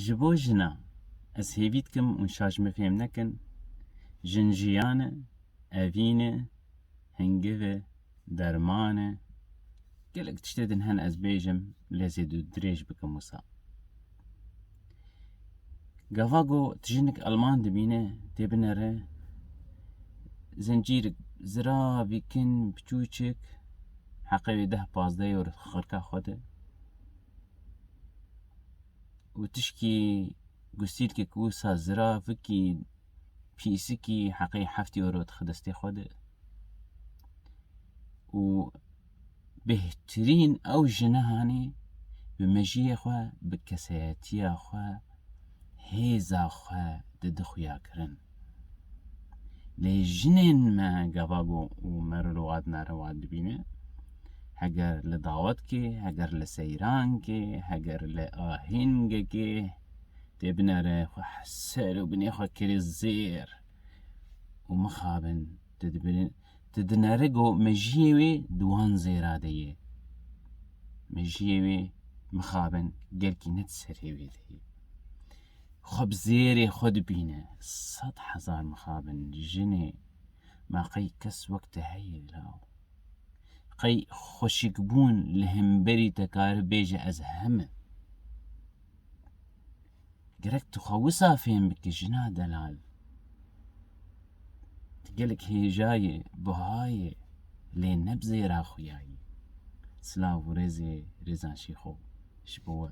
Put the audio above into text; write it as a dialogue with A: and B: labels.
A: جبو جنا از هیوید کم اون شاش مفهم نکن جنجیانه اوینه هنگوه درمانه گلک تشتدن هن از بیجم لزیدو دریج بکم وسا گاواگو تجنك ألمان دبينه تبنره زنجيرك زرا بيكن بچوچك حقيقي 10-15 يورو خركا خوده وتشكي قسيلك كوسا زرا فكي بيسكي حقيقي 7 يورو تخدستي خوده و بهترين أو جنهاني بمجيه خواه بكسياتيه خواه هيزا خواه ددخويا كرن لجنين ما قباقو ومرلوغات ناروات دبينه هجر لدعوتكي هجر لسيرانكي هجر لآهنجكي تبنره خو حسر وبني خو كري الزير ومخابن تدنرقو مجيوي دوان زيراديه مجيوي مخابن قلكي نتسريوي دي خب زيري خد بينا 100,000 مخابن جني ما قي كس وقت هاي لاو قي خوشك بون لهمبري تكار بيجي أزهمه قرك تخوصها فين بك جنا دلال تقلك هي جاية بهاي لين نبزي راخو ياي سلاو ريزي ريزان شيخو شبوه